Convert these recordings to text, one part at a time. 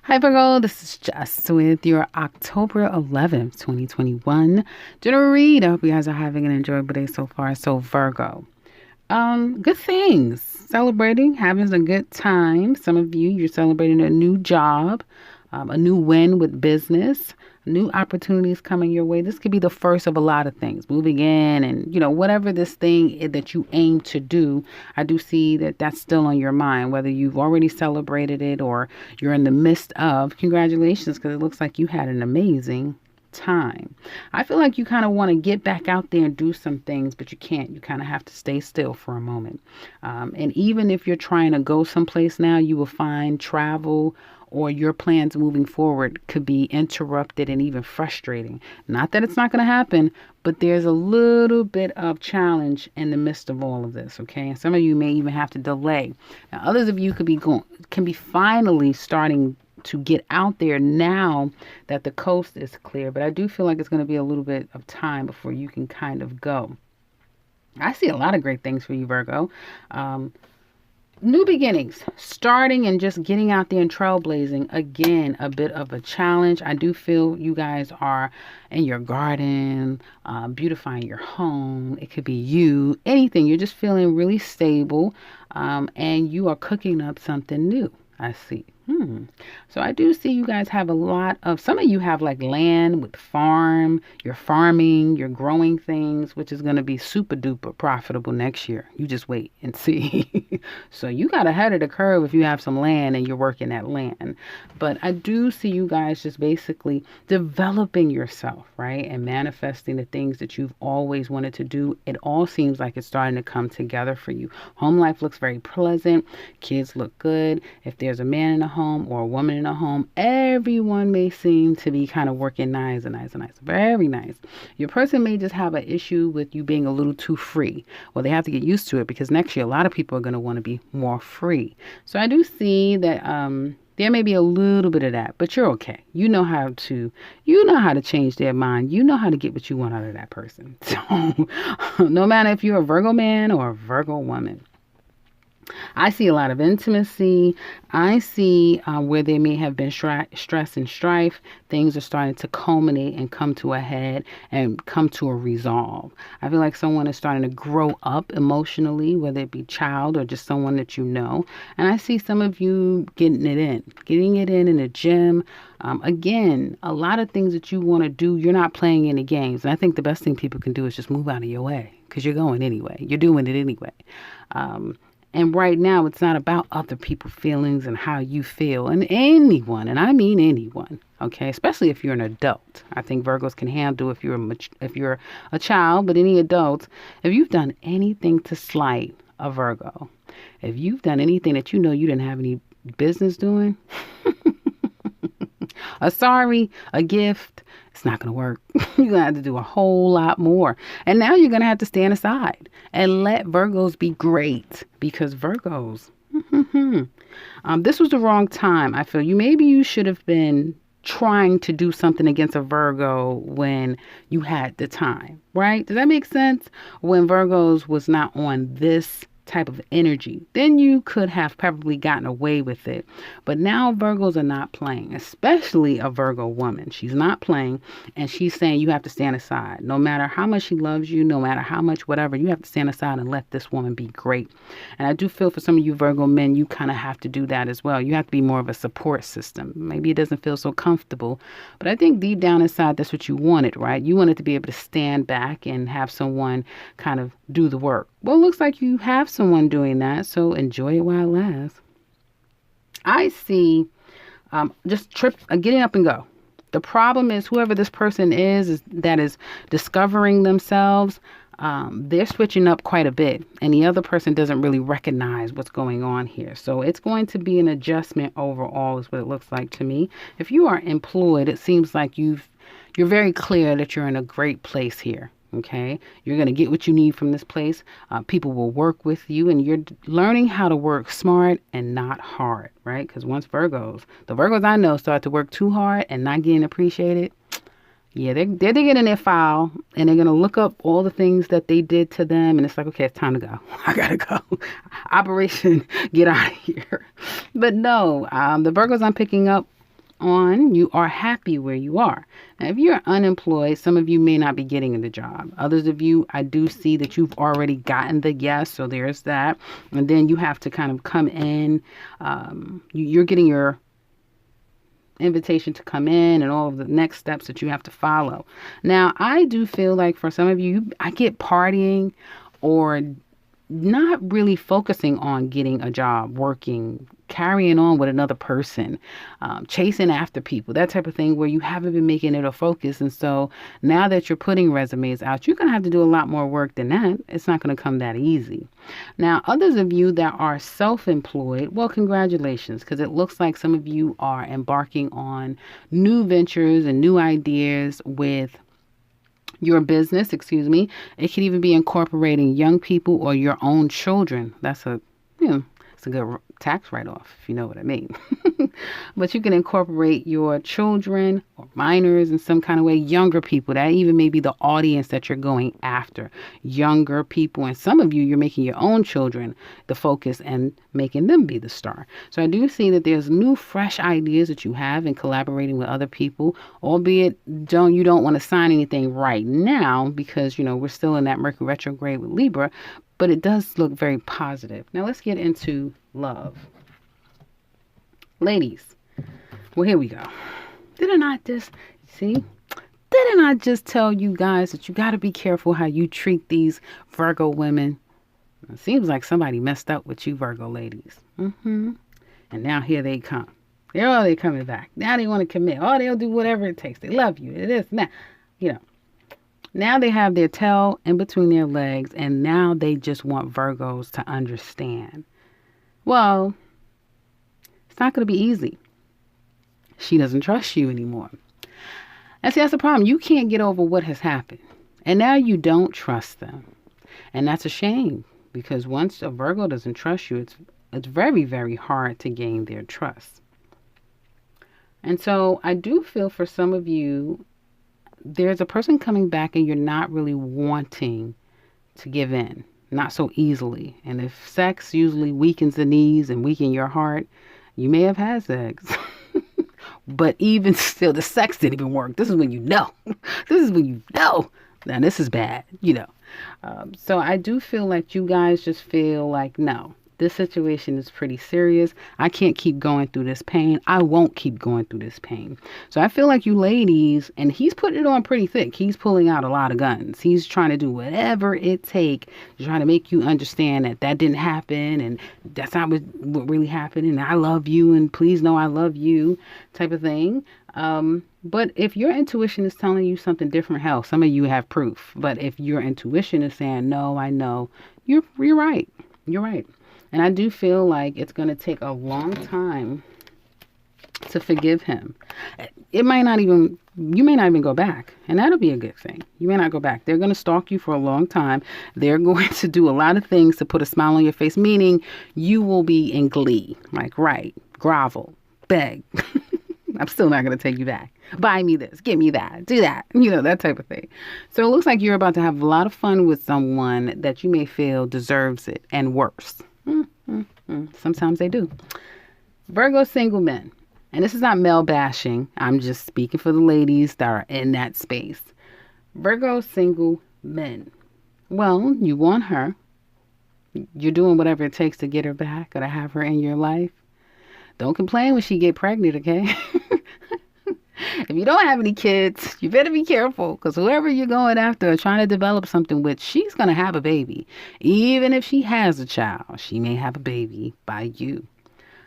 Hi, Virgo. This is Jess with your October 11th, 2021 general read. I hope you guys are having an enjoyable day so far. So, Virgo. Good things. Celebrating, having a good time. Some of you, you're celebrating a new job, a new win with business, new opportunities coming your way. This could be the first of a lot of things. Moving in and, whatever this thing that you aim to do, I do see that that's still on your mind, whether you've already celebrated it or you're in the midst of. Congratulations, because it looks like you had an amazing time. I feel like you kind of want to get back out there and do some things, but you can't. You kind of have to stay still for a moment. And even if you're trying to go someplace now, you will find travel or your plans moving forward could be interrupted and even frustrating. Not that it's not going to happen, but there's a little bit of challenge in the midst of all of this, okay? And some of you may even have to delay. Now, others of you can be finally starting to get out there now that the coast is clear, but I do feel like it's going to be a little bit of time before you can kind of go. I see a lot of great things for you, Virgo. New beginnings, starting and just getting out there and trailblazing. Again, a bit of a challenge. I do feel you guys are in your garden, beautifying your home. It could be you, anything. You're just feeling really stable, and you are cooking up something new. I see. So I do see you guys have some of you have like land with farm, you're farming, you're growing things, which is going to be super duper profitable next year. You just wait and see. So you got ahead of the curve if you have some land and you're working that land. But I do see you guys just basically developing yourself, right? And manifesting the things that you've always wanted to do. It all seems like it's starting to come together for you. Home life looks very pleasant. Kids look good. If there's a man in the home or a woman in a home, everyone may seem to be kind of working nice, very nice. Your person may just have an issue with you being a little too free. Well, they have to get used to it because next year a lot of people are going to want to be more free. So I do see that there may be a little bit of that, but you're okay. You know how to change their mind. You know how to get what you want out of that person. So no matter if you're a Virgo man or a Virgo woman, I see a lot of intimacy. I see where there may have been stress and strife. Things are starting to culminate and come to a head and come to a resolve. I feel like someone is starting to grow up emotionally, whether it be child or just someone that you know. And I see some of you getting it in the gym. Again, a lot of things that you want to do, you're not playing any games. And I think the best thing people can do is just move out of your way because you're going anyway. You're doing it anyway. And right now, it's not about other people's feelings and how you feel. And anyone, and I mean anyone, okay, especially if you're an adult. I think Virgos can handle if you're a child, but any adult, if you've done anything to slight a Virgo, if you've done anything that you know you didn't have any business doing, a sorry, a gift, it's not going to work. You're going to have to do a whole lot more. And now you're going to have to stand aside and let Virgos be great because Virgos, this was the wrong time. I feel maybe you should have been trying to do something against a Virgo when you had the time, right? Does that make sense? When Virgos was not on this type of energy, then you could have probably gotten away with it. But now Virgos are not playing, especially a Virgo woman. She's not playing, and she's saying you have to stand aside. No matter how much she loves you, no matter how much whatever, you have to stand aside and let this woman be great. And I do feel for some of you Virgo men, you kind of have to do that as well. You have to be more of a support system. Maybe it doesn't feel so comfortable, but I think deep down inside, that's what you wanted, right? You wanted to be able to stand back and have someone kind of do the work. Well, it looks like you have someone doing that, so enjoy it while it lasts. I see getting up and go. The problem is whoever this person is that is discovering themselves, they're switching up quite a bit, and the other person doesn't really recognize what's going on here. So it's going to be an adjustment overall is what it looks like to me. If you are employed, it seems like you're very clear that you're in a great place here. Okay, you're going to get what you need from this place. People will work with you, and you're learning how to work smart and not hard, right? Because once the Virgos I know start to work too hard and not getting appreciated, yeah, they're getting their file, and they're going to look up all the things that they did to them, and it's like, okay, it's time to go. I got to go. Operation, get out of here. But no, the Virgos I'm picking up, on, you are happy where you are. Now, if you're unemployed, some of you may not be getting the job. Others of you, I do see that you've already gotten the yes, so there's that. And then you have to kind of come in. You're getting your invitation to come in and all of the next steps that you have to follow. Now, I do feel like for some of you, I get partying or not really focusing on getting a job, working, carrying on with another person, chasing after people, that type of thing where you haven't been making it a focus. And so now that you're putting resumes out, you're going to have to do a lot more work than that. It's not going to come that easy. Now, others of you that are self-employed, well, congratulations, because it looks like some of you are embarking on new ventures and new ideas with your business, It could even be incorporating young people or your own children. That's it's a good tax write-off, if you know what I mean. But you can incorporate your children or minors in some kind of way, younger people. That even may be the audience that you're going after, younger people. And some of you, you're making your own children the focus and making them be the star. So I do see that there's new, fresh ideas that you have in collaborating with other people, albeit you don't want to sign anything right now because, we're still in that Mercury retrograde with Libra, but it does look very positive. Now let's get into love. Ladies, well, here we go. Didn't I just tell you guys that you got to be careful how you treat these Virgo women? It seems like somebody messed up with you, Virgo ladies. And now here they come. They're coming back. Now they want to commit. Oh, they'll do whatever it takes. They love you. It is now. Now they have their tail in between their legs, and now they just want Virgos to understand. Well, it's not going to be easy. She doesn't trust you anymore. And see, that's the problem. You can't get over what has happened. And now you don't trust them. And that's a shame, because once a Virgo doesn't trust you, it's very, very hard to gain their trust. And so I do feel for some of you, there's a person coming back and you're not really wanting to give in, not so easily. And if sex usually weakens the knees and weaken your heart, you may have had sex. But even still, the sex didn't even work. This is when you know. Now this is bad, So I do feel like you guys just feel like, no, this situation is pretty serious. I can't keep going through this pain. I won't keep going through this pain. So I feel like you ladies, and he's putting it on pretty thick. He's pulling out a lot of guns. He's trying to do whatever it takes, trying to make you understand that didn't happen and that's not what really happened. And I love you and please know I love you type of thing. But if your intuition is telling you something different, hell, some of you have proof. But if your intuition is saying, no, I know, you're right. You're right. And I do feel like it's going to take a long time to forgive him. You may not even go back. And that'll be a good thing. You may not go back. They're going to stalk you for a long time. They're going to do a lot of things to put a smile on your face, meaning you will be in glee. Like, right, grovel, beg. I'm still not going to take you back. Buy me this, give me that, do that, that type of thing. So it looks like you're about to have a lot of fun with someone that you may feel deserves it and worse. Sometimes they do. Virgo single men. And this is not male bashing. I'm just speaking for the ladies that are in that space. Virgo single men. Well, you want her. You're doing whatever it takes to get her back or to have her in your life. Don't complain when she get pregnant, okay? If you don't have any kids, you better be careful, because whoever you're going after or trying to develop something with, she's going to have a baby. Even if she has a child, she may have a baby by you.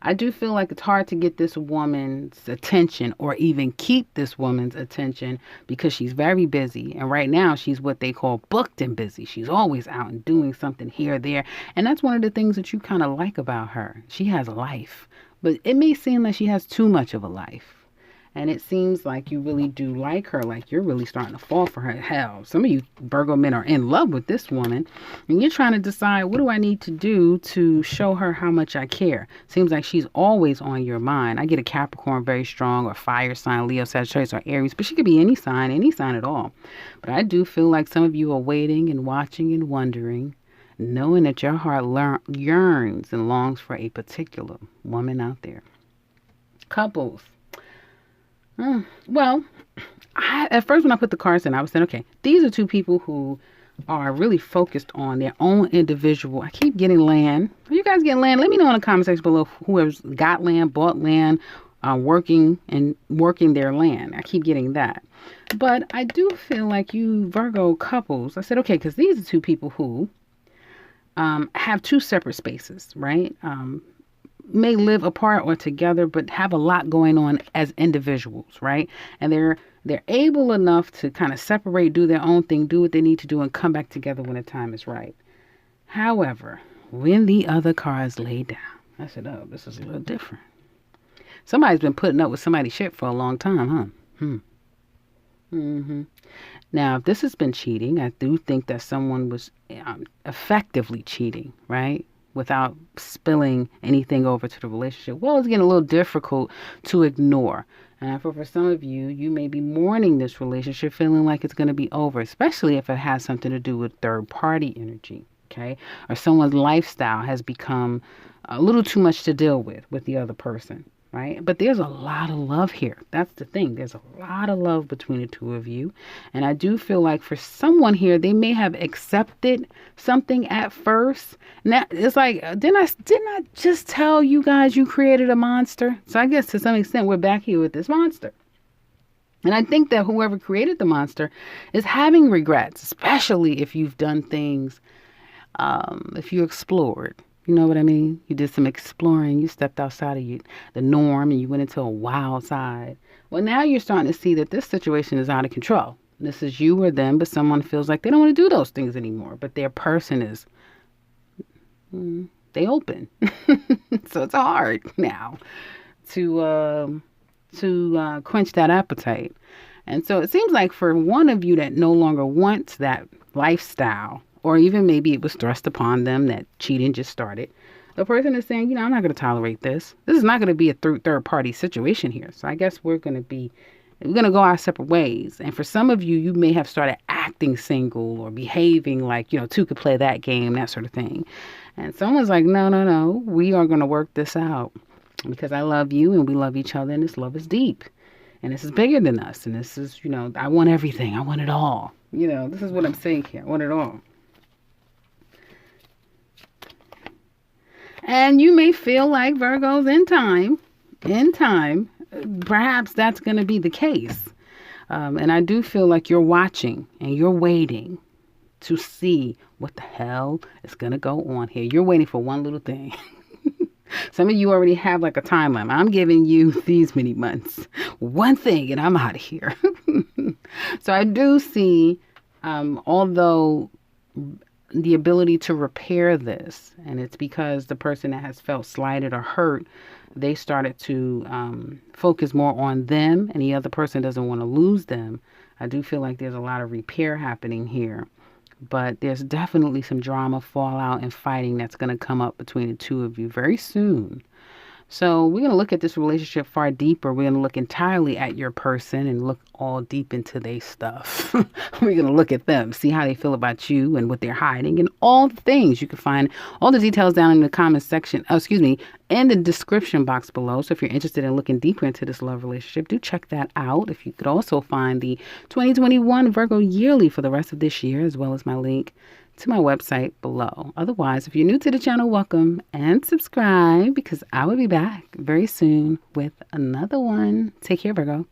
I do feel like it's hard to get this woman's attention or even keep this woman's attention because she's very busy. And right now she's what they call booked and busy. She's always out and doing something here or there. And that's one of the things that you kind of like about her. She has a life, but it may seem like she has too much of a life. And it seems like you really do like her, like you're really starting to fall for her. Hell, some of you Virgo men are in love with this woman, and you're trying to decide, what do I need to do to show her how much I care? Seems like she's always on your mind. I get a Capricorn very strong, or fire sign, Leo, Sagittarius, or Aries, but she could be any sign at all. But I do feel like some of you are waiting and watching and wondering, knowing that your heart yearns and longs for a particular woman out there. Couples. Well, at first when I put the cards in, I was saying, okay, these are two people who are really focused on their own individual. I keep getting land. Are you guys getting land? Let me know in the comment section below whoever's got land, bought land, working their land. I keep getting that. But I do feel like you Virgo couples, I said, okay, because these are two people who have two separate spaces, right? May live apart or together, but have a lot going on as individuals, right? And they're able enough to kind of separate, do their own thing, do what they need to do, and come back together when the time is right. However, when the other cards laid down, I said, oh, this is a little different. Somebody's been putting up with somebody's shit for a long time, huh? Now, if this has been cheating, I do think that someone was effectively cheating, right? Without spilling anything over to the relationship. Well, it's getting a little difficult to ignore. And for some of you, you may be mourning this relationship, feeling like it's going to be over, especially if it has something to do with third party energy, okay? Or someone's lifestyle has become a little too much to deal with the other person. Right? But there's a lot of love here. That's the thing. There's a lot of love between the two of you. And I do feel like for someone here, they may have accepted something at first. Now it's like, didn't I just tell you guys you created a monster? So I guess to some extent we're back here with this monster. And I think that whoever created the monster is having regrets, especially if you've done things, if you explored. You know what I mean? You did some exploring. You stepped outside of the norm and you went into a wild side. Well, now you're starting to see that this situation is out of control. This is you or them, but someone feels like they don't want to do those things anymore. But their person is, they open. So it's hard now to quench that appetite. And so it seems like for one of you that no longer wants that lifestyle, or even maybe it was thrust upon them that cheating just started, the person is saying, I'm not going to tolerate this. This is not going to be a third party situation here. So I guess we're going to go our separate ways. And for some of you, you may have started acting single or behaving like, two could play that game, that sort of thing. And someone's like, no, we are going to work this out because I love you and we love each other and this love is deep. And this is bigger than us. And this is, I want everything. I want it all. This is what I'm saying here. I want it all. And you may feel like Virgos in time, perhaps that's going to be the case. And I do feel like you're watching and you're waiting to see what the hell is going to go on here. You're waiting for one little thing. Some of you already have like a timeline. I'm giving you these many months. One thing and I'm out of here. So I do see, although the ability to repair this, and it's because the person that has felt slighted or hurt, they started to focus more on them and the other person doesn't want to lose them. I do feel like there's a lot of repair happening here, but there's definitely some drama, fallout, and fighting that's going to come up between the two of you very soon. So we're going to look at this relationship far deeper. We're going to look entirely at your person and look all deep into their stuff. We're going to look at them, see how they feel about you and what they're hiding and all the things. You can find all the details down in the comment section, in the description box below. So if you're interested in looking deeper into this love relationship, do check that out. If you could also find the 2021 Virgo yearly for the rest of this year, as well as my link to my website below. Otherwise, if you're new to the channel, welcome and subscribe because I will be back very soon with another one. Take care, Virgo.